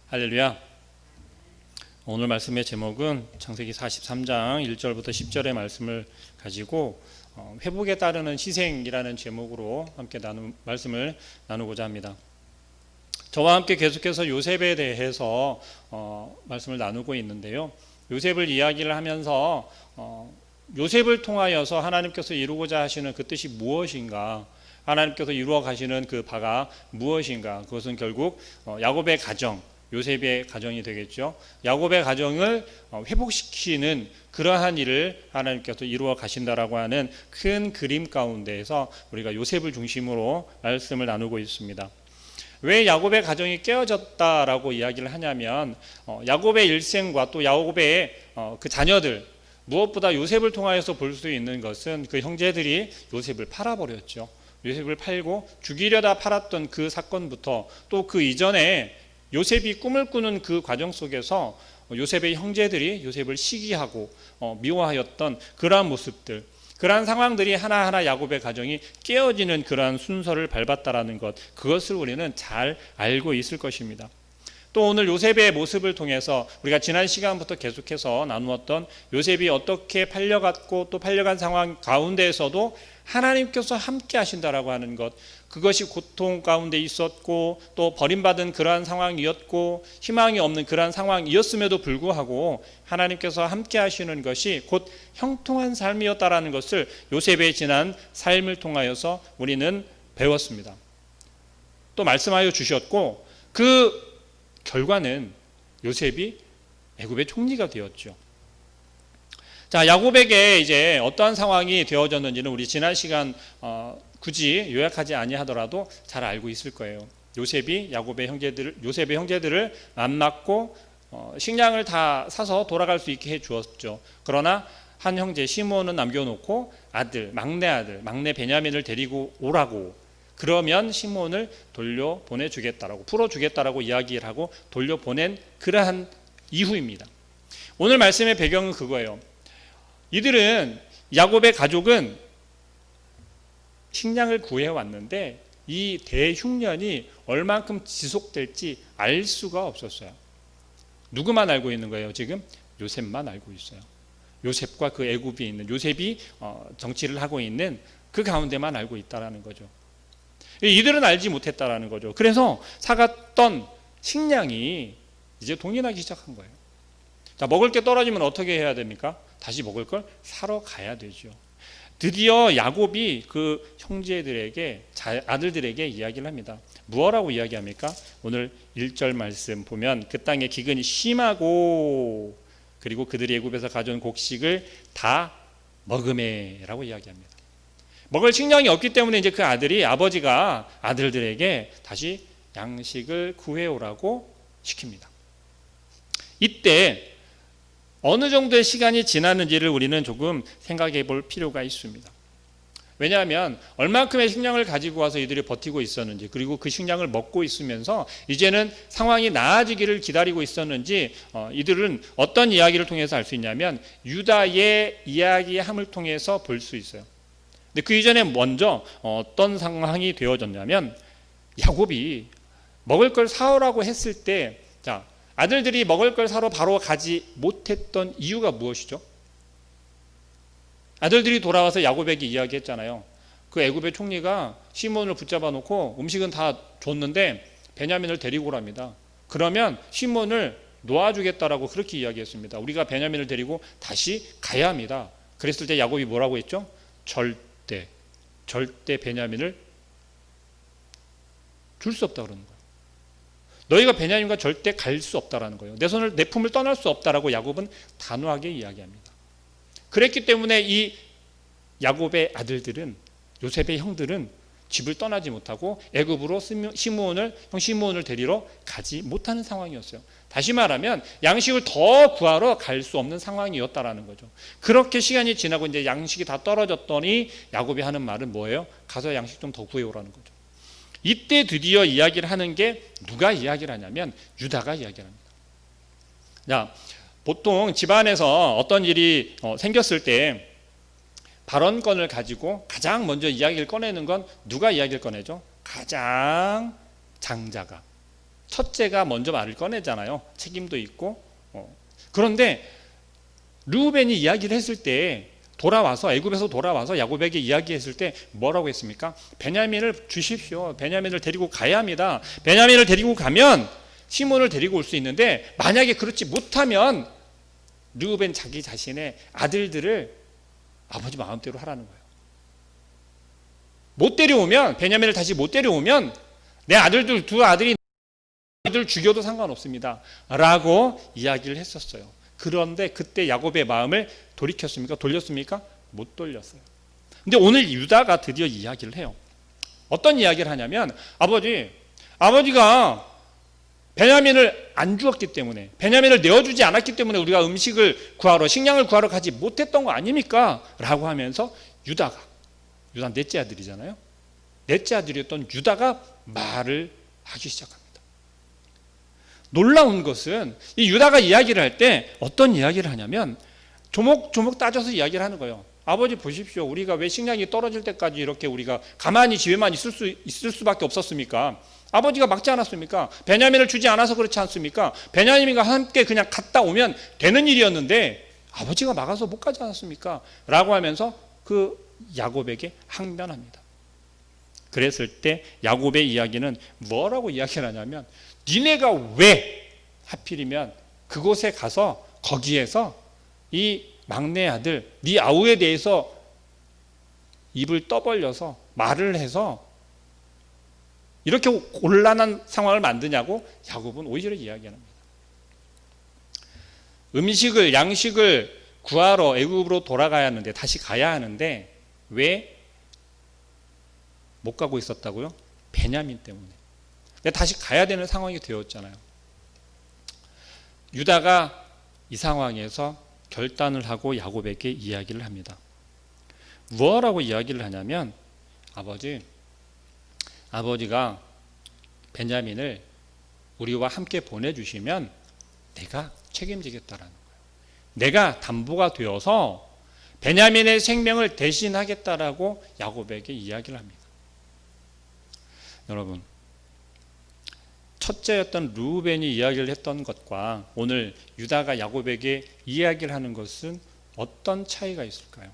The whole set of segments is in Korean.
할렐루야. 오늘 말씀의 제목은 창세기 43장 1절부터 10절의 말씀을 가지고 회복에 따르는 희생이라는 제목으로 함께 말씀을 나누고자 합니다. 저와 함께 계속해서 요셉에 대해서 말씀을 나누고 있는데요. 요셉을 이야기를 하면서 요셉을 통하여서 하나님께서 이루고자 하시는 그 뜻이 무엇인가, 하나님께서 이루어 가시는 그 바가 무엇인가, 그것은 결국 야곱의 가정, 요셉의 가정이 되겠죠. 야곱의 가정을 회복시키는 그러한 일을 하나님께서 이루어 가신다라고 하는 큰 그림 가운데에서 우리가 요셉을 중심으로 말씀을 나누고 있습니다. 왜 야곱의 가정이 깨어졌다라고 이야기를 하냐면 야곱의 일생과 또 야곱의 그 자녀들, 무엇보다 요셉을 통하여서 볼 수 있는 것은 그 형제들이 요셉을 팔아버렸죠. 요셉을 팔고 죽이려다 팔았던 그 사건부터 또 그 이전에 요셉이 꿈을 꾸는 그 과정 속에서 요셉의 형제들이 요셉을 시기하고 미워하였던 그러한 모습들, 그러한 상황들이 하나하나 야곱의 가정이 깨어지는 그러한 순서를 밟았다라는 것, 그것을 우리는 잘 알고 있을 것입니다. 또 오늘 요셉의 모습을 통해서 우리가 지난 시간부터 계속해서 나누었던 요셉이 어떻게 팔려갔고 또 팔려간 상황 가운데에서도 하나님께서 함께 하신다라고 하는 것, 그것이 고통 가운데 있었고 또 버림받은 그러한 상황이었고 희망이 없는 그러한 상황이었음에도 불구하고 하나님께서 함께 하시는 것이 곧 형통한 삶이었다라는 것을 요셉의 지난 삶을 통하여서 우리는 배웠습니다. 또 말씀하여 주셨고 그 결과는 요셉이 애굽의 총리가 되었죠. 자, 야곱에게 이제 어떠한 상황이 되어졌는지는 우리 지난 시간 굳이 요약하지 아니하더라도 잘 알고 있을 거예요. 요셉의 형제들을 만났고 식량을 다 사서 돌아갈 수 있게 해 주었죠. 그러나 한 형제 시므온은 남겨놓고 막내 베냐민을 데리고 오라고, 그러면 시므온을 돌려보내주겠다라고, 풀어주겠다라고 이야기를 하고 돌려보낸 그러한 이후입니다. 오늘 말씀의 배경은 그거예요. 이들은, 야곱의 가족은 식량을 구해왔는데 이 대흉년이 얼만큼 지속될지 알 수가 없었어요. 누구만 알고 있는 거예요? 지금 요셉만 알고 있어요. 요셉과 그 애굽에 있는, 요셉이 정치를 하고 있는 그 가운데만 알고 있다라는 거죠. 이들은 알지 못했다라는 거죠. 그래서 사갔던 식량이 이제 동일하기 시작한 거예요. 자, 먹을 게 떨어지면 어떻게 해야 됩니까? 다시 먹을 걸 사러 가야 되죠. 드디어 야곱이 그 형제들에게, 아들들에게 이야기를 합니다. 무엇라고 이야기합니까? 오늘 1절 말씀 보면 그 땅에 기근이 심하고 그리고 그들이 애굽에서 가져온 곡식을 다 먹으매라고 이야기합니다. 먹을 식량이 없기 때문에 이제 그 아버지가 아들들에게 다시 양식을 구해오라고 시킵니다. 이때 어느 정도의 시간이 지났는지를 우리는 조금 생각해 볼 필요가 있습니다. 왜냐하면 얼만큼의 식량을 가지고 와서 이들이 버티고 있었는지, 그리고 그 식량을 먹고 있으면서 이제는 상황이 나아지기를 기다리고 있었는지 이들은 어떤 이야기를 통해서 알 수 있냐면 유다의 이야기함을 통해서 볼 수 있어요. 근데 그 이전에 먼저 어떤 상황이 되어졌냐면 야곱이 먹을 걸 사오라고 했을 때, 자, 아들들이 먹을 걸 사러 바로 가지 못했던 이유가 무엇이죠? 아들들이 돌아와서 야곱에게 이야기했잖아요. 그 애굽의 총리가 시므온을 붙잡아 놓고 음식은 다 줬는데 베냐민을 데리고 오랍니다. 그러면 시므온을 놓아주겠다라고 그렇게 이야기했습니다. 우리가 베냐민을 데리고 다시 가야 합니다. 그랬을 때 야곱이 뭐라고 했죠? 절대 베냐민을 줄 수 없다 그러는 거예요. 너희가 베냐민과 절대 갈 수 없다라는 거예요. 내 품을 떠날 수 없다라고 야곱은 단호하게 이야기합니다. 그랬기 때문에 이 야곱의 아들들은, 요셉의 형들은 집을 떠나지 못하고 애굽으로 형 시므온을 데리러 가지 못하는 상황이었어요. 다시 말하면 양식을 더 구하러 갈 수 없는 상황이었다라는 거죠. 그렇게 시간이 지나고 이제 양식이 다 떨어졌더니 야곱이 하는 말은 뭐예요? 가서 양식 좀 더 구해오라는 거죠. 이때 드디어 이야기를 하는 게, 누가 이야기를 하냐면 유다가 이야기를 합니다. 자, 보통 집안에서 어떤 일이 생겼을 때 발언권을 가지고 가장 먼저 이야기를 꺼내는 건 누가 이야기를 꺼내죠? 가장 장자가. 첫째가 먼저 말을 꺼내잖아요. 책임도 있고. 그런데 르우벤이 이야기를 했을 때 돌아와서 애굽에서 돌아와서 야곱에게 이야기했을 때 뭐라고 했습니까? 베냐민을 주십시오. 베냐민을 데리고 가야 합니다. 베냐민을 데리고 가면 시몬을 데리고 올 수 있는데 만약에 그렇지 못하면 르우벤 자기 자신의 아들들을 아버지 마음대로 하라는 거예요. 못 데려오면 베냐민을 다시 못 데려오면 내 아들들 두 아들이 죽여도 상관없습니다. 라고 이야기를 했었어요. 그런데 그때 야곱의 마음을 돌이켰습니까? 돌렸습니까? 못 돌렸어요. 근데 오늘 유다가 드디어 이야기를 해요. 어떤 이야기를 하냐면 아버지가 베냐민을 안 주었기 때문에 베냐민을 내어주지 않았기 때문에 우리가 음식을 구하러 식량을 구하러 가지 못했던 거 아닙니까? 라고 하면서 유다 넷째 아들이잖아요. 넷째 아들이었던 유다가 말을 하기 시작합니다. 놀라운 것은 이 유다가 이야기를 할 때 어떤 이야기를 하냐면 조목조목 따져서 이야기를 하는 거예요. 아버지 보십시오. 우리가 왜 식량이 떨어질 때까지 이렇게 우리가 가만히 집에만 있을 수밖에 없었습니까? 아버지가 막지 않았습니까? 베냐민을 주지 않아서 그렇지 않습니까? 베냐민과 함께 그냥 갔다 오면 되는 일이었는데 아버지가 막아서 못 가지 않았습니까? 라고 하면서 그 야곱에게 항변합니다. 그랬을 때 야곱의 이야기는 뭐라고 이야기를 하냐면 니네가 왜 하필이면 그곳에 가서 거기에서 이 막내 아들 네 아우에 대해서 입을 떠벌려서 말을 해서 이렇게 곤란한 상황을 만드냐고 야곱은 오히려 이야기합니다. 양식을 구하러 애굽으로 돌아가야 하는데 다시 가야 하는데 왜 못 가고 있었다고요? 베냐민 때문에. 다시 가야 되는 상황이 되었잖아요. 유다가 이 상황에서 결단을 하고 야곱에게 이야기를 합니다. 뭐라고 이야기를 하냐면 아버지가 베냐민을 우리와 함께 보내주시면 내가 책임지겠다라는 거예요. 내가 담보가 되어서 베냐민의 생명을 대신하겠다라고 야곱에게 이야기를 합니다. 여러분, 첫째였던 르우벤이 이야기를 했던 것과 오늘 유다가 야곱에게 이야기를 하는 것은 어떤 차이가 있을까요?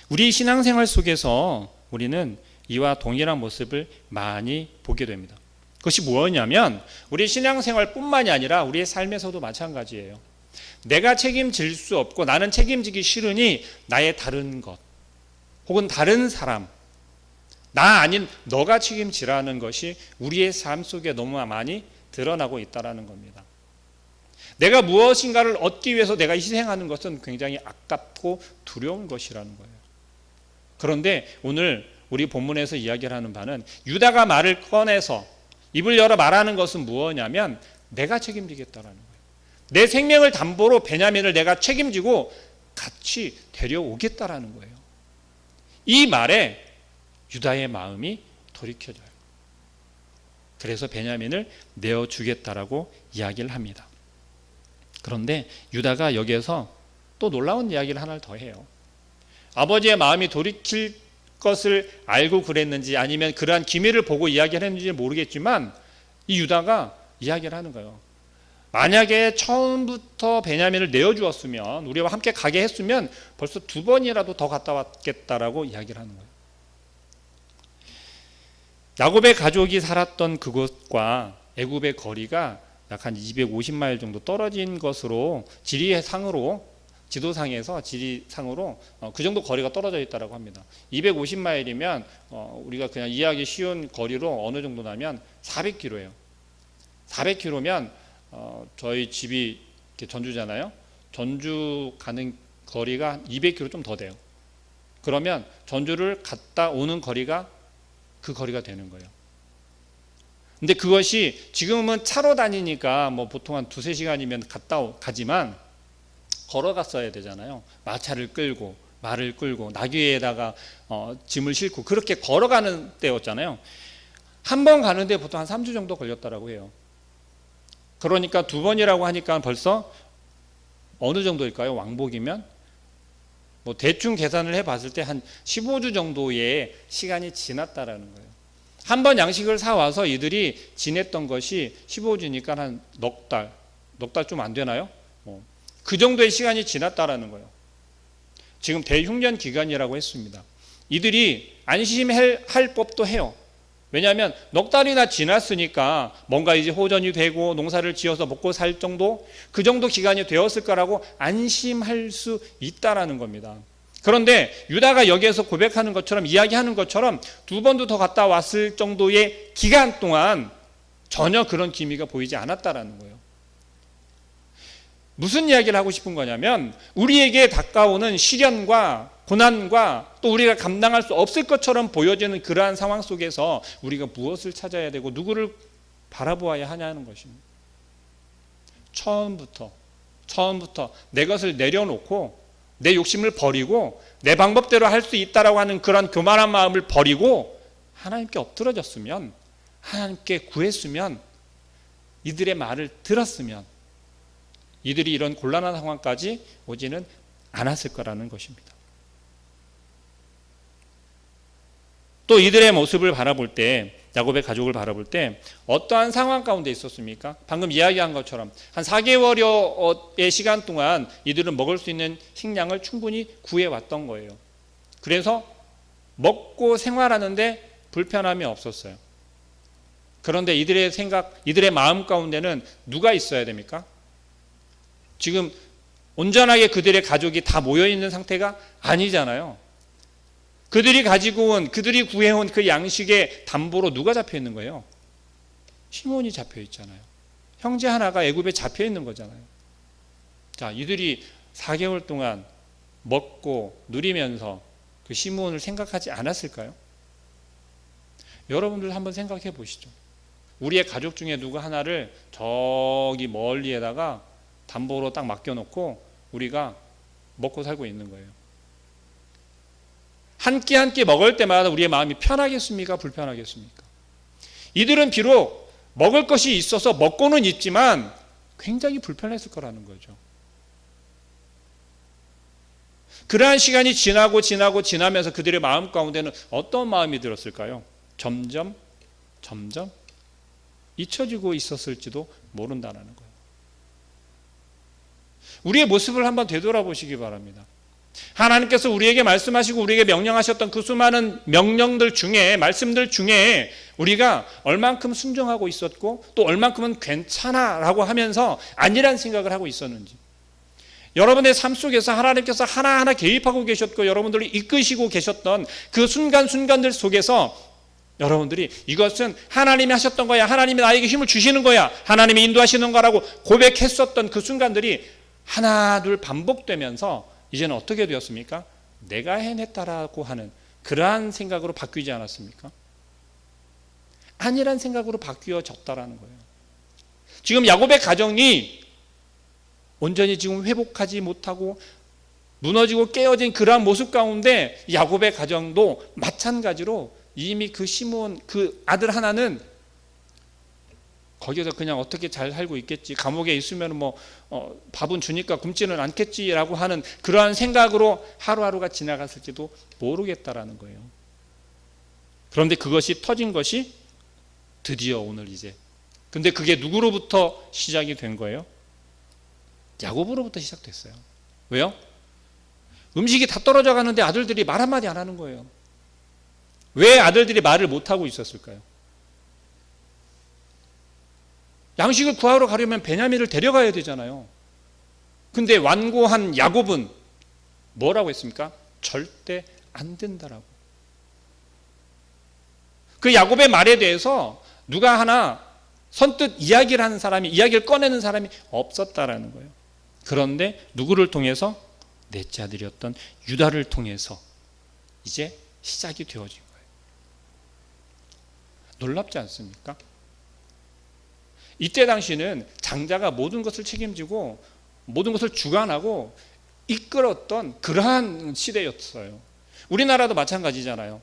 우리 신앙생활 속에서 우리는 이와 동일한 모습을 많이 보게 됩니다. 그것이 뭐냐면 우리 신앙생활뿐만이 아니라 우리의 삶에서도 마찬가지예요. 내가 책임질 수 없고 나는 책임지기 싫으니 나의 다른 것 혹은 다른 사람 나 아닌 너가 책임지라는 것이 우리의 삶 속에 너무 많이 드러나고 있다는 겁니다. 내가 무엇인가를 얻기 위해서 내가 희생하는 것은 굉장히 아깝고 두려운 것이라는 거예요. 그런데 오늘 우리 본문에서 이야기를 하는 바는 유다가 말을 꺼내서 입을 열어 말하는 것은 무엇이냐면 내가 책임지겠다라는 거예요. 내 생명을 담보로 베냐민을 내가 책임지고 같이 데려오겠다라는 거예요. 이 말에 유다의 마음이 돌이켜져요. 그래서 베냐민을 내어주겠다라고 이야기를 합니다. 그런데 유다가 여기에서 또 놀라운 이야기를 하나를 더 해요. 아버지의 마음이 돌이킬 것을 알고 그랬는지 아니면 그러한 기미를 보고 이야기를 했는지 모르겠지만 이 유다가 이야기를 하는 거예요. 만약에 처음부터 베냐민을 내어주었으면 우리와 함께 가게 했으면 벌써 2번이라도 더 갔다 왔겠다라고 이야기를 하는 거예요. 야곱의 가족이 살았던 그곳과 애굽의 거리가 약 한 250마일 정도 떨어진 것으로 지도상에서 지리상으로 그 정도 거리가 떨어져 있다고 합니다. 250마일이면 우리가 그냥 이해하기 쉬운 거리로 어느 정도냐면 400km예요. 400km면 저희 집이 전주잖아요. 전주 가는 거리가 200km 좀 더 돼요. 그러면 전주를 갔다 오는 거리가 그 거리가 되는 거예요. 근데 그것이 지금은 차로 다니니까 뭐 보통 한 2-3시간이면 가지만 걸어갔어야 되잖아요. 마차를 끌고 말을 끌고 나귀에다가 짐을 싣고 그렇게 걸어가는 때였잖아요. 한 번 가는데 보통 한 3주 정도 걸렸다라고 해요. 그러니까 2번이라고 하니까 벌써 어느 정도일까요? 왕복이면 뭐 대충 계산을 해봤을 때 한 15주 정도의 시간이 지났다라는 거예요. 한 번 양식을 사와서 이들이 지냈던 것이 15주니까 한 넉 달 좀 안 되나요? 그 정도의 시간이 지났다라는 거예요. 지금 대흉년 기간이라고 했습니다. 이들이 안심할 법도 해요. 왜냐하면 넉 달이나 지났으니까 뭔가 이제 호전이 되고 농사를 지어서 먹고 살 정도, 그 정도 기간이 되었을 거라고 안심할 수 있다라는 겁니다. 그런데 유다가 여기에서 고백하는 것처럼, 이야기하는 것처럼 두 번도 더 갔다 왔을 정도의 기간 동안 전혀 그런 기미가 보이지 않았다라는 거예요. 무슨 이야기를 하고 싶은 거냐면, 우리에게 다가오는 시련과 고난과 또 우리가 감당할 수 없을 것처럼 보여지는 그러한 상황 속에서 우리가 무엇을 찾아야 되고 누구를 바라보아야 하냐는 것입니다. 처음부터 내 것을 내려놓고 내 욕심을 버리고 내 방법대로 할 수 있다라고 하는 그런 교만한 마음을 버리고 하나님께 엎드러졌으면, 하나님께 구했으면, 이들의 말을 들었으면 이들이 이런 곤란한 상황까지 오지는 않았을 거라는 것입니다. 또 이들의 모습을 바라볼 때, 야곱의 가족을 바라볼 때 어떠한 상황 가운데 있었습니까? 방금 이야기한 것처럼 한 4개월여의 시간 동안 이들은 먹을 수 있는 식량을 충분히 구해왔던 거예요. 그래서 먹고 생활하는데 불편함이 없었어요. 그런데 이들의 생각, 이들의 마음 가운데는 누가 있어야 됩니까? 지금 온전하게 그들의 가족이 다 모여있는 상태가 아니잖아요. 그들이 가지고 온, 그들이 구해온 그 양식의 담보로 누가 잡혀 있는 거예요? 시몬이 잡혀 있잖아요. 형제 하나가 애굽에 잡혀 있는 거잖아요. 자, 이들이 4개월 동안 먹고 누리면서 그 시몬을 생각하지 않았을까요? 여러분들 한번 생각해 보시죠. 우리의 가족 중에 누구 하나를 저기 멀리에다가 담보로 딱 맡겨놓고 우리가 먹고 살고 있는 거예요. 한 끼 먹을 때마다 우리의 마음이 편하겠습니까? 불편하겠습니까? 이들은 비록 먹을 것이 있어서 먹고는 있지만 굉장히 불편했을 거라는 거죠. 그러한 시간이 지나면서 그들의 마음 가운데는 어떤 마음이 들었을까요? 점점 잊혀지고 있었을지도 모른다는 거예요. 우리의 모습을 한번 되돌아보시기 바랍니다. 하나님께서 우리에게 말씀하시고 우리에게 명령하셨던 그 수많은 명령들 중에, 말씀들 중에 우리가 얼만큼 순종하고 있었고 또 얼만큼은 괜찮아라고 하면서 아니란 생각을 하고 있었는지, 여러분의 삶 속에서 하나님께서 하나하나 개입하고 계셨고 여러분들을 이끄시고 계셨던 그 순간순간들 속에서 여러분들이 이것은 하나님이 하셨던 거야, 하나님이 나에게 힘을 주시는 거야, 하나님이 인도하시는 거라고 고백했었던 그 순간들이 하나 둘 반복되면서 이제는 어떻게 되었습니까? 내가 해냈다라고 하는 그러한 생각으로 바뀌지 않았습니까? 아니란 생각으로 바뀌어졌다라는 거예요. 지금 야곱의 가정이 온전히 지금 회복하지 못하고 무너지고 깨어진 그러한 모습 가운데 야곱의 가정도 마찬가지로 이미 그 시몬, 그 아들 하나는 거기서 그냥 어떻게 잘 살고 있겠지, 감옥에 있으면 밥은 주니까 굶지는 않겠지라고 하는 그러한 생각으로 하루하루가 지나갔을지도 모르겠다라는 거예요. 그런데 그것이 터진 것이 드디어 오늘 이제, 근데 그게 누구로부터 시작이 된 거예요? 야곱으로부터 시작됐어요. 왜요? 음식이 다 떨어져 가는데 아들들이 말 한마디 안 하는 거예요. 왜 아들들이 말을 못하고 있었을까요? 양식을 구하러 가려면 베냐민을 데려가야 되잖아요. 근데 완고한 야곱은 뭐라고 했습니까? 절대 안 된다라고. 그 야곱의 말에 대해서 누가 하나 선뜻 이야기를 하는 사람이, 이야기를 꺼내는 사람이 없었다라는 거예요. 그런데 누구를 통해서? 넷째 아들이었던 유다를 통해서 이제 시작이 되어진 거예요. 놀랍지 않습니까? 이때 당시는 장자가 모든 것을 책임지고 모든 것을 주관하고 이끌었던 그러한 시대였어요. 우리나라도 마찬가지잖아요.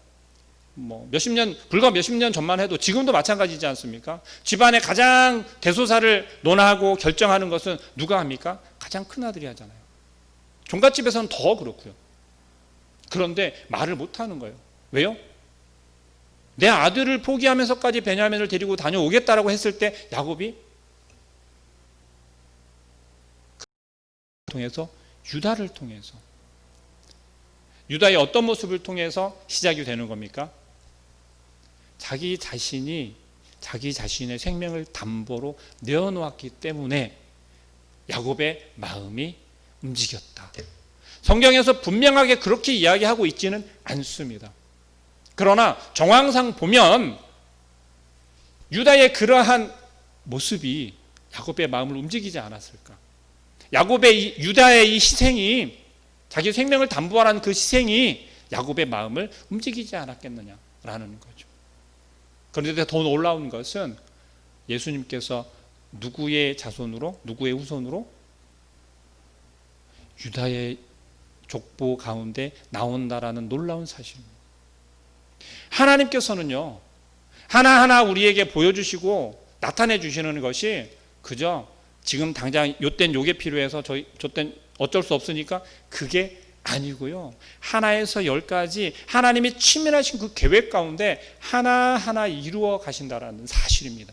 불과 몇십 년 전만 해도 지금도 마찬가지지 않습니까? 집안의 가장 대소사를 논하고 결정하는 것은 누가 합니까? 가장 큰 아들이 하잖아요. 종갓집에서는 더 그렇고요. 그런데 말을 못하는 거예요. 왜요? 내 아들을 포기하면서까지 베냐민을 데리고 다녀오겠다라고 했을 때 야곱이 통해서 유다를 통해서 유다의 어떤 모습을 통해서 시작이 되는 겁니까? 자기 자신이 자기 자신의 생명을 담보로 내어놓았기 때문에 야곱의 마음이 움직였다. 성경에서 분명하게 그렇게 이야기하고 있지는 않습니다. 그러나 정황상 보면 유다의 그러한 모습이 야곱의 마음을 움직이지 않았을까? 유다의 이 희생이, 자기 생명을 담보하라는 그 희생이 야곱의 마음을 움직이지 않았겠느냐라는 거죠. 그런데 더 놀라운 것은 예수님께서 누구의 자손으로, 누구의 후손으로? 유다의 족보 가운데 나온다라는 놀라운 사실입니다. 하나님께서는요, 하나하나 우리에게 보여주시고 나타내 주시는 것이 그저 지금 당장 요땐 요게 필요해서 저땐 어쩔 수 없으니까 그게 아니고요. 하나에서 열까지 하나님이 치밀하신 그 계획 가운데 하나하나 이루어 가신다라는 사실입니다.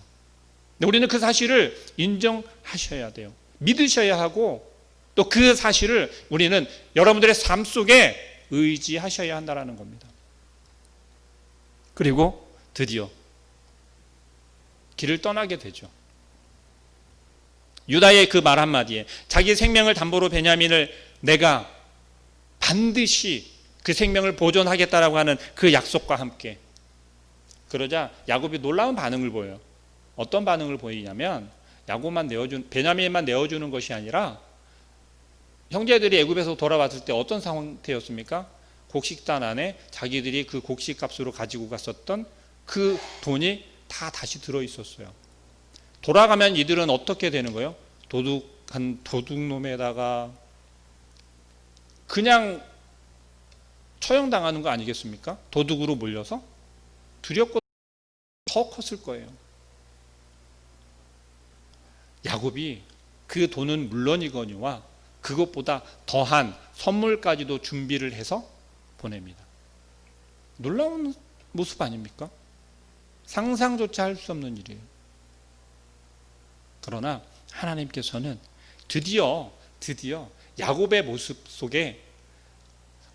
우리는 그 사실을 인정하셔야 돼요. 믿으셔야 하고 또 그 사실을 우리는 여러분들의 삶 속에 의지하셔야 한다는 겁니다. 그리고 드디어 길을 떠나게 되죠. 유다의 그 말 한마디에 자기 생명을 담보로 베냐민을 내가 반드시 그 생명을 보존하겠다라고 하는 그 약속과 함께 그러자 야곱이 놀라운 반응을 보여요. 어떤 반응을 보이냐면 베냐민만 내어주는 것이 아니라 형제들이 애굽에서 돌아왔을 때 어떤 상태였습니까? 곡식단 안에 자기들이 그 곡식값으로 가지고 갔었던 그 돈이 다 다시 들어있었어요. 돌아가면 이들은 어떻게 되는 거예요? 도둑놈에다가 그냥 처형당하는 거 아니겠습니까? 도둑으로 몰려서 두렵고 더 컸을 거예요. 야곱이 그 돈은 물론이거니와 그것보다 더한 선물까지도 준비를 해서 보냅니다. 놀라운 모습 아닙니까? 상상조차 할 수 없는 일이에요. 그러나 하나님께서는 드디어 야곱의 모습 속에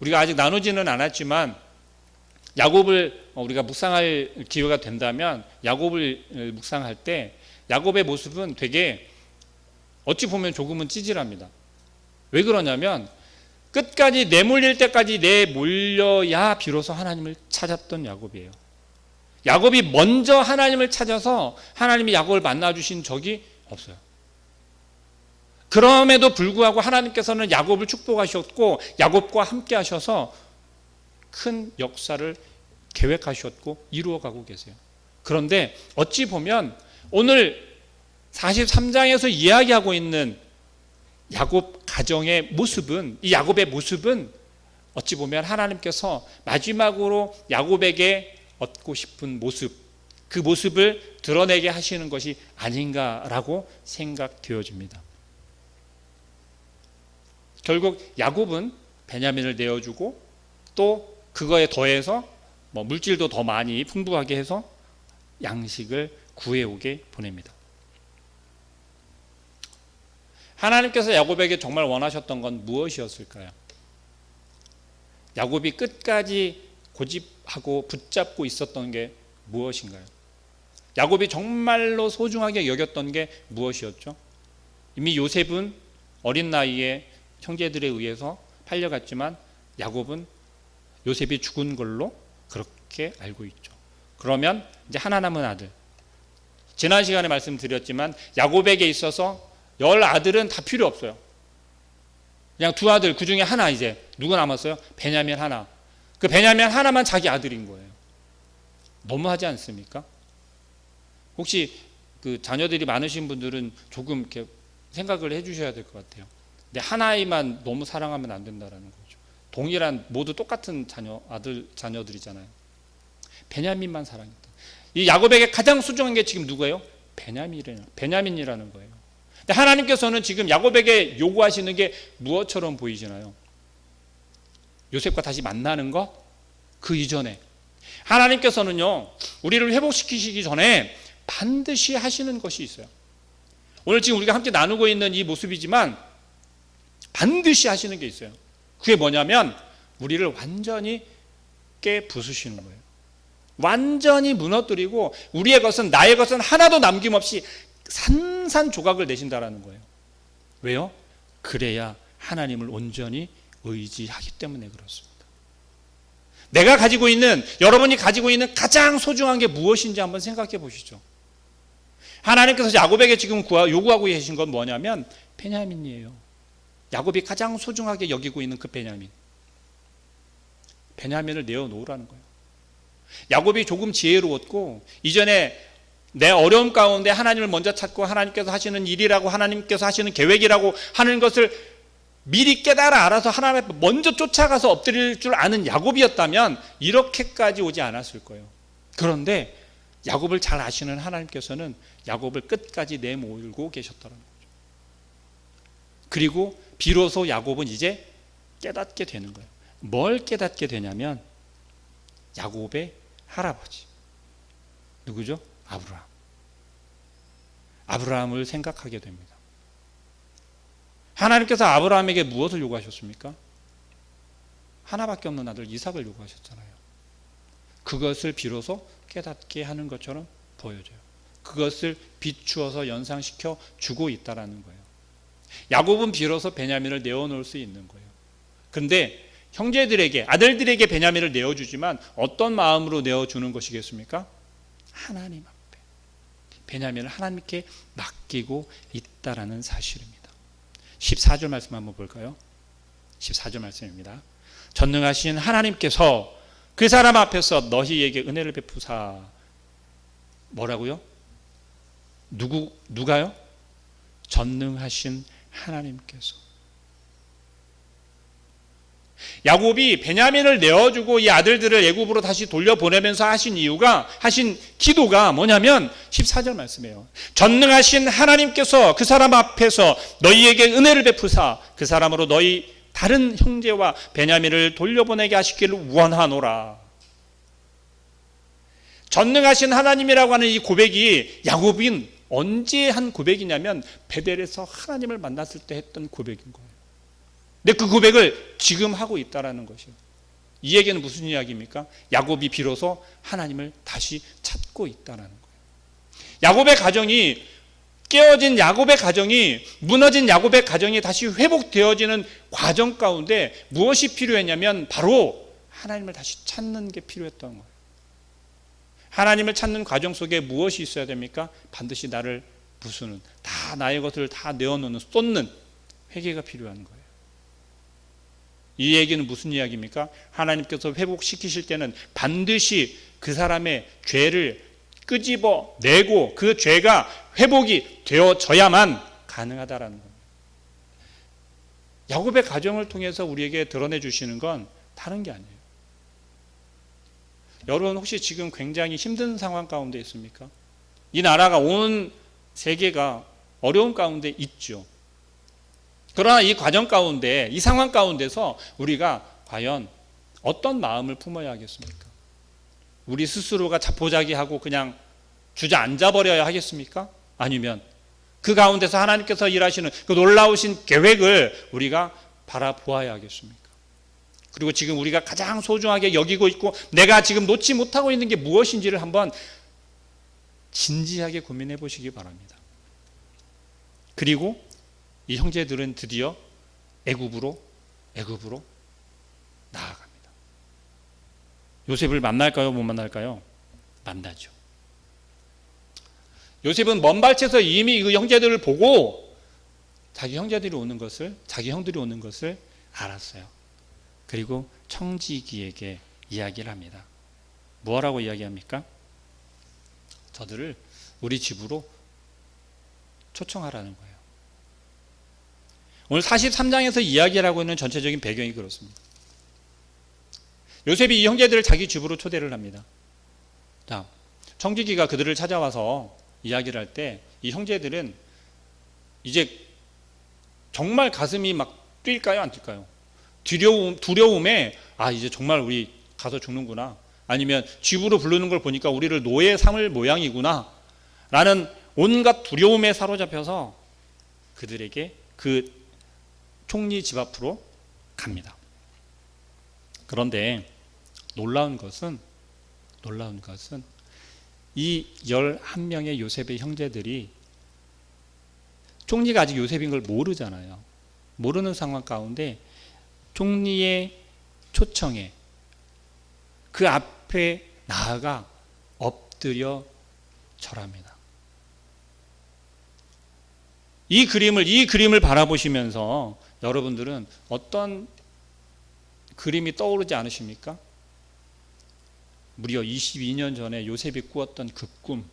우리가 아직 나누지는 않았지만 야곱을 우리가 묵상할 기회가 된다면 야곱을 묵상할 때 야곱의 모습은 되게 어찌 보면 조금은 찌질합니다. 왜 그러냐면 끝까지 내몰릴 때까지 내몰려야 비로소 하나님을 찾았던 야곱이에요. 야곱이 먼저 하나님을 찾아서 하나님이 야곱을 만나주신 적이 없어요. 그럼에도 불구하고 하나님께서는 야곱을 축복하셨고 야곱과 함께 하셔서 큰 역사를 계획하셨고 이루어가고 계세요. 그런데 어찌 보면 오늘 43장에서 이야기하고 있는 야곱 가정의 모습은, 이 야곱의 모습은 어찌 보면 하나님께서 마지막으로 야곱에게 얻고 싶은 모습, 그 모습을 드러내게 하시는 것이 아닌가라고 생각되어집니다. 결국 야곱은 베냐민을 내어주고 또 그거에 더해서 물질도 더 많이 풍부하게 해서 양식을 구해오게 보냅니다. 하나님께서 야곱에게 정말 원하셨던 건 무엇이었을까요? 야곱이 끝까지 고집하고 붙잡고 있었던 게 무엇인가요? 야곱이 정말로 소중하게 여겼던 게 무엇이었죠? 이미 요셉은 어린 나이에 형제들에 의해서 팔려갔지만 야곱은 요셉이 죽은 걸로 그렇게 알고 있죠. 그러면 이제 하나 남은 아들, 지난 시간에 말씀드렸지만 야곱에게 있어서 10아들은 다 필요 없어요. 그냥 2아들, 그 중에 하나, 이제 누구 남았어요? 베냐민 하나. 그 베냐민 하나만 자기 아들인 거예요. 너무하지 않습니까? 혹시 그 자녀들이 많으신 분들은 조금 이렇게 생각을 해주셔야 될 것 같아요. 근데 하나이만 너무 사랑하면 안 된다라는 거죠. 동일한 모두 똑같은 자녀들이잖아요. 베냐민만 사랑했다. 이 야곱에게 가장 소중한 게 지금 누구예요? 베냐민이라는 거예요. 근데 하나님께서는 지금 야곱에게 요구하시는 게 무엇처럼 보이시나요? 요셉과 다시 만나는 것? 그 이전에 하나님께서는요, 우리를 회복시키시기 전에 반드시 하시는 것이 있어요. 오늘 지금 우리가 함께 나누고 있는 이 모습이지만 반드시 하시는 게 있어요. 그게 뭐냐면 우리를 완전히 깨부수시는 거예요. 완전히 무너뜨리고 우리의 것은, 나의 것은 하나도 남김없이 산산조각을 내신다라는 거예요. 왜요? 그래야 하나님을 온전히 의지하기 때문에 그렇습니다. 내가 가지고 있는, 여러분이 가지고 있는 가장 소중한 게 무엇인지 한번 생각해 보시죠. 하나님께서 야곱에게 지금 요구하고 계신 건 뭐냐면 베냐민이에요. 야곱이 가장 소중하게 여기고 있는 그 베냐민을 내어놓으라는 거예요. 야곱이 조금 지혜로웠고 이전에 내 어려움 가운데 하나님을 먼저 찾고 하나님께서 하시는 일이라고, 하나님께서 하시는 계획이라고 하는 것을 미리 깨달아 알아서 하나님 앞에 먼저 쫓아가서 엎드릴 줄 아는 야곱이었다면 이렇게까지 오지 않았을 거예요. 그런데 야곱을 잘 아시는 하나님께서는 야곱을 끝까지 내몰고 계셨다는 거죠. 그리고 비로소 야곱은 이제 깨닫게 되는 거예요. 뭘 깨닫게 되냐면 야곱의 할아버지, 누구죠? 아브라함을 생각하게 됩니다. 하나님께서 아브라함에게 무엇을 요구하셨습니까? 하나밖에 없는 아들 이삭을 요구하셨잖아요. 그것을 비로소 깨닫게 하는 것처럼 보여져요. 그것을 비추어서 연상시켜 주고 있다라는 거예요. 야곱은 비로소 베냐민을 내어놓을 수 있는 거예요. 그런데 형제들에게, 아들들에게 베냐민을 내어주지만 어떤 마음으로 내어주는 것이겠습니까? 하나님 앞에 베냐민을 하나님께 맡기고 있다라는 사실입니다. 14절 말씀 한번 볼까요? 14절 말씀입니다. 전능하신 하나님께서 그 사람 앞에서 너희에게 은혜를 베푸사. 뭐라고요? 누가요? 전능하신 하나님께서. 야곱이 베냐민을 내어주고 이 아들들을 애굽으로 다시 돌려보내면서 하신 이유가, 하신 기도가 뭐냐면 14절 말씀이에요. 전능하신 하나님께서 그 사람 앞에서 너희에게 은혜를 베푸사 그 사람으로 너희 다른 형제와 베냐민을 돌려보내게 하시기를 원하노라. 전능하신 하나님이라고 하는 이 고백이 야곱은 언제 한 고백이냐면 베델에서 하나님을 만났을 때 했던 고백인 거예요. 근데 그 고백을 지금 하고 있다라는 것이에요. 이 얘기는 무슨 이야기입니까? 야곱이 비로소 하나님을 다시 찾고 있다라는 거예요. 야곱의 가정이 깨어진 야곱의 가정이, 무너진 야곱의 가정이 다시 회복되어지는 과정 가운데 무엇이 필요했냐면 바로 하나님을 다시 찾는 게 필요했던 거예요. 하나님을 찾는 과정 속에 무엇이 있어야 됩니까? 반드시 나를 부수는, 다 나의 것을 다 내어놓는, 쏟는 회개가 필요한 거예요. 이 얘기는 무슨 이야기입니까? 하나님께서 회복시키실 때는 반드시 그 사람의 죄를 끄집어 내고 그 죄가 회복이 되어져야만 가능하다라는 겁니다. 야곱의 가정을 통해서 우리에게 드러내 주시는 건 다른 게 아니에요. 여러분 혹시 지금 굉장히 힘든 상황 가운데 있습니까? 이 나라가, 온 세계가 어려운 가운데 있죠. 그러나 이 과정 가운데, 이 상황 가운데서 우리가 과연 어떤 마음을 품어야 하겠습니까? 우리 스스로가 자포자기하고 그냥 주저앉아 버려야 하겠습니까? 아니면 그 가운데서 하나님께서 일하시는 그 놀라우신 계획을 우리가 바라보아야 하겠습니까? 그리고 지금 우리가 가장 소중하게 여기고 있고 내가 지금 놓지 못하고 있는 게 무엇인지를 한번 진지하게 고민해 보시기 바랍니다. 그리고 이 형제들은 드디어 애굽으로 나아갑니다. 요셉을 만날까요? 못 만날까요? 만나죠. 요셉은 먼 발치에서 이미 그 형제들을 보고 자기 형제들이 오는 것을, 자기 형들이 오는 것을 알았어요. 그리고 청지기에게 이야기를 합니다. 뭐라고 이야기합니까? 저들을 우리 집으로 초청하라는 거예요. 오늘 43장에서 이야기를 하고 있는 전체적인 배경이 그렇습니다. 요셉이 이 형제들을 자기 집으로 초대를 합니다. 자, 청지기가 그들을 찾아와서 이야기를 할 때 이 형제들은 이제 정말 가슴이 막 뛸까요? 안 뛸까요? 두려움에 이제 정말 우리 가서 죽는구나. 아니면 집으로 부르는 걸 보니까 우리를 노예 삼을 모양이구나 라는 온갖 두려움에 사로잡혀서 그들에게 그 총리 집 앞으로 갑니다. 그런데 놀라운 것은 이 11명의 요셉의 형제들이 총리가 아직 요셉인 걸 모르잖아요. 모르는 상황 가운데 총리의 초청에 그 앞에 나아가 엎드려 절합니다. 이 그림을 바라보시면서 여러분들은 어떤 그림이 떠오르지 않으십니까? 무려 22년 전에 요셉이 꾸었던 그 꿈.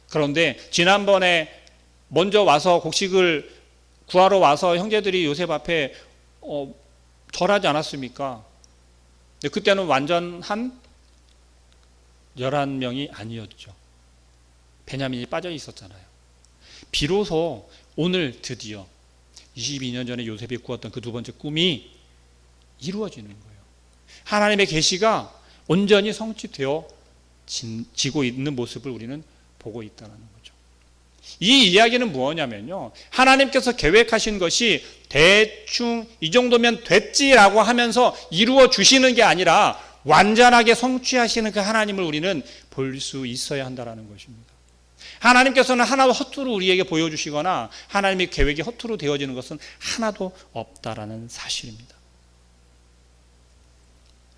그런데 지난번에 먼저 와서 곡식을 구하러 와서 형제들이 요셉 앞에 절하지 않았습니까? 근데 그때는 완전한 11명이 아니었죠. 베냐민이 빠져 있었잖아요. 비로소 오늘 드디어 22년 전에 요셉이 꾸었던 그 두 번째 꿈이 이루어지는 거예요. 하나님의 계시가 온전히 성취되어 지고 있는 모습을 우리는 보고 있다는 거죠. 이 이야기는 뭐냐면요, 하나님께서 계획하신 것이 대충 이 정도면 됐지라고 하면서 이루어 주시는 게 아니라 완전하게 성취하시는 그 하나님을 우리는 볼 수 있어야 한다는 것입니다. 하나님께서는 하나도 허투루 우리에게 보여주시거나 하나님의 계획이 허투루 되어지는 것은 하나도 없다라는 사실입니다.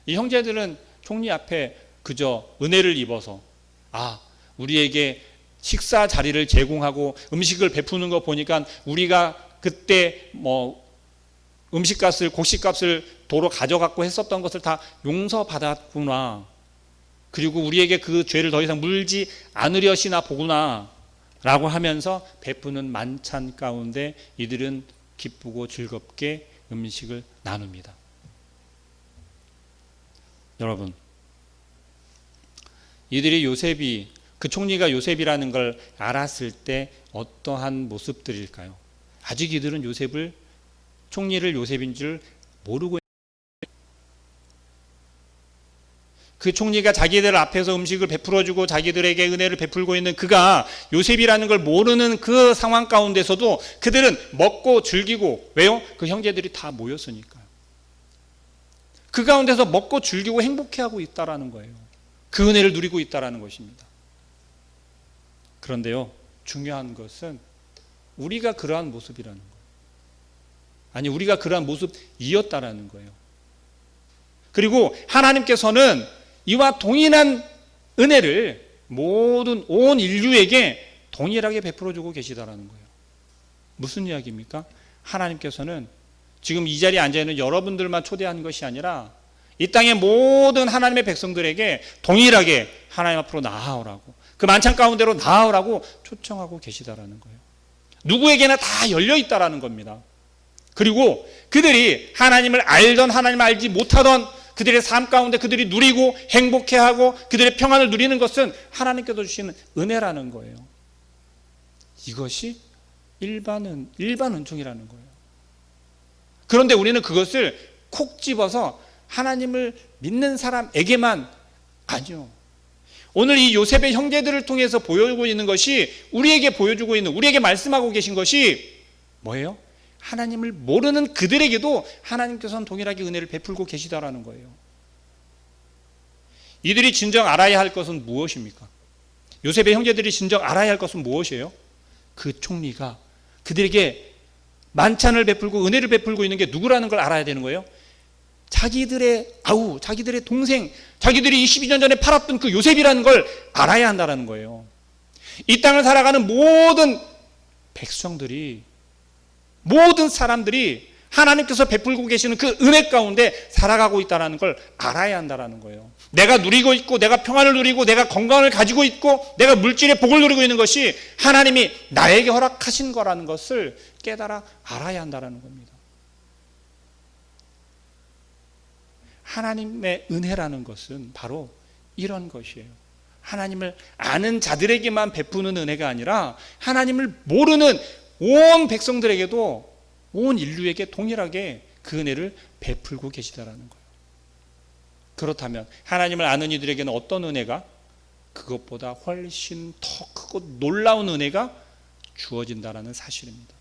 이 형제들은 총리 앞에 그저 은혜를 입어서 우리에게 식사 자리를 제공하고 음식을 베푸는 거 보니까 우리가 그때 음식값을 곡식값을 도로 가져갔고 했었던 것을 다 용서받았구나. 그리고 우리에게 그 죄를 더 이상 물지 않으려시나 보구나 라고 하면서 베푸는 만찬 가운데 이들은 기쁘고 즐겁게 음식을 나눕니다. 여러분, 이들이 그 총리가 요셉이라는 걸 알았을 때 어떠한 모습들일까요? 아직 이들은 총리를 요셉인 줄 모르고, 그 총리가 자기들 앞에서 음식을 베풀어주고 자기들에게 은혜를 베풀고 있는 그가 요셉이라는 걸 모르는 그 상황 가운데서도 그들은 먹고 즐기고, 왜요? 그 형제들이 다 모였으니까요. 그 가운데서 먹고 즐기고 행복해하고 있다라는 거예요. 그 은혜를 누리고 있다라는 것입니다. 그런데요, 중요한 것은 우리가 그러한 모습이라는 거예요. 아니, 우리가 그러한 모습이었다라는 거예요. 그리고 하나님께서는 이와 동일한 은혜를 모든 온 인류에게 동일하게 베풀어주고 계시다라는 거예요. 무슨 이야기입니까? 하나님께서는 지금 이 자리에 앉아있는 여러분들만 초대한 것이 아니라 이 땅의 모든 하나님의 백성들에게 동일하게 하나님 앞으로 나아오라고, 그 만찬 가운데로 나아오라고 초청하고 계시다라는 거예요. 누구에게나 다 열려있다라는 겁니다. 그리고 그들이 하나님을 알던 하나님을 알지 못하던 그들의 삶 가운데 그들이 누리고 행복해하고 그들의 평안을 누리는 것은 하나님께서 주시는 은혜라는 거예요. 이것이 일반 은총이라는 거예요. 그런데 우리는 그것을 콕 집어서 하나님을 믿는 사람에게만, 아니요, 오늘 이 요셉의 형제들을 통해서 보여주고 있는 것이, 우리에게 말씀하고 계신 것이 뭐예요? 하나님을 모르는 그들에게도 하나님께서는 동일하게 은혜를 베풀고 계시다라는 거예요. 이들이 진정 알아야 할 것은 무엇입니까? 요셉의 형제들이 진정 알아야 할 것은 무엇이에요? 그 총리가 그들에게 만찬을 베풀고 은혜를 베풀고 있는 게 누구라는 걸 알아야 되는 거예요. 자기들의 동생, 자기들이 22년 전에 팔았던 그 요셉이라는 걸 알아야 한다는 거예요. 이 땅을 살아가는 모든 백성들이, 모든 사람들이 하나님께서 베풀고 계시는 그 은혜 가운데 살아가고 있다는 걸 알아야 한다는 거예요. 내가 누리고 있고, 내가 평안을 누리고, 내가 건강을 가지고 있고, 내가 물질의 복을 누리고 있는 것이 하나님이 나에게 허락하신 거라는 것을 깨달아 알아야 한다는 겁니다. 하나님의 은혜라는 것은 바로 이런 것이에요. 하나님을 아는 자들에게만 베푸는 은혜가 아니라 하나님을 모르는 온 백성들에게도, 온 인류에게 동일하게 그 은혜를 베풀고 계시다라는 거예요. 그렇다면 하나님을 아는 이들에게는 어떤 은혜가, 그것보다 훨씬 더 크고 놀라운 은혜가 주어진다라는 사실입니다.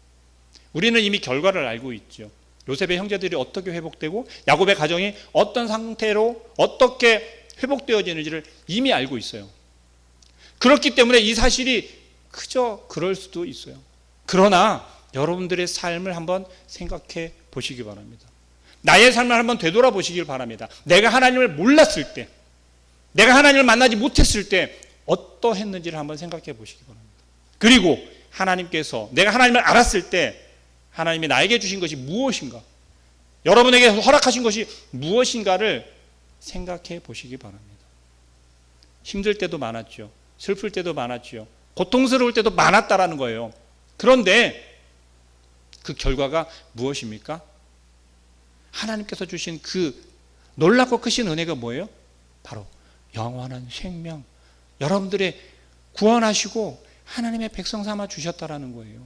우리는 이미 결과를 알고 있죠. 요셉의 형제들이 어떻게 회복되고 야곱의 가정이 어떤 상태로 어떻게 회복되어지는지를 이미 알고 있어요. 그렇기 때문에 이 사실이 그저 그럴 수도 있어요. 그러나 여러분들의 삶을 한번 생각해 보시기 바랍니다. 나의 삶을 한번 되돌아보시길 바랍니다. 내가 하나님을 몰랐을 때, 내가 하나님을 만나지 못했을 때 어떠했는지를 한번 생각해 보시기 바랍니다. 그리고 하나님께서, 내가 하나님을 알았을 때 하나님이 나에게 주신 것이 무엇인가, 여러분에게 허락하신 것이 무엇인가를 생각해 보시기 바랍니다. 힘들 때도 많았죠. 슬플 때도 많았죠. 고통스러울 때도 많았다라는 거예요. 그런데 그 결과가 무엇입니까? 하나님께서 주신 그 놀랍고 크신 은혜가 뭐예요? 바로 영원한 생명, 여러분들의 구원하시고 하나님의 백성 삼아 주셨다라는 거예요.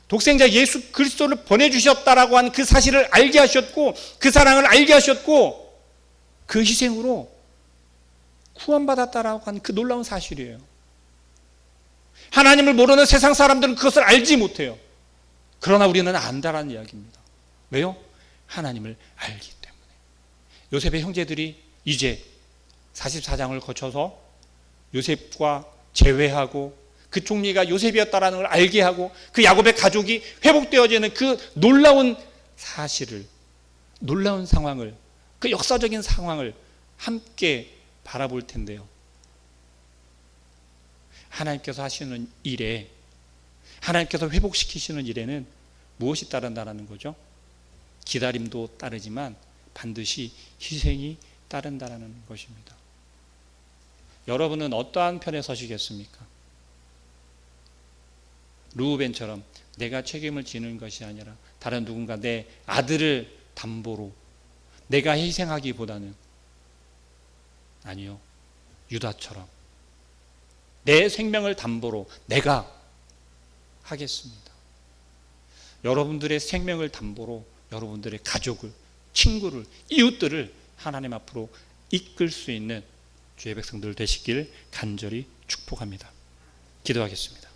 독생자 예수 그리스도를 보내주셨다라고 하는 그 사실을 알게 하셨고, 그 사랑을 알게 하셨고, 그 희생으로 구원받았다라고 하는 그 놀라운 사실이에요. 하나님을 모르는 세상 사람들은 그것을 알지 못해요. 그러나 우리는 안다라는 이야기입니다. 왜요? 하나님을 알기 때문에. 요셉의 형제들이 이제 44장을 거쳐서 요셉과 재회하고 그 총리가 요셉이었다라는 걸 알게 하고 그 야곱의 가족이 회복되어지는 그 놀라운 사실을, 놀라운 상황을, 그 역사적인 상황을 함께 바라볼 텐데요. 하나님께서 하시는 일에, 하나님께서 회복시키시는 일에는 무엇이 따른다는 거죠? 기다림도 따르지만 반드시 희생이 따른다는 것입니다. 여러분은 어떠한 편에 서시겠습니까? 르우벤처럼 내가 책임을 지는 것이 아니라 다른 누군가 내 아들을 담보로 내가 희생하기보다는, 아니요, 유다처럼 내 생명을 담보로 내가 하겠습니다. 여러분들의 생명을 담보로 여러분들의 가족을, 친구를, 이웃들을 하나님 앞으로 이끌 수 있는 주의 백성들 되시길 간절히 축복합니다. 기도하겠습니다.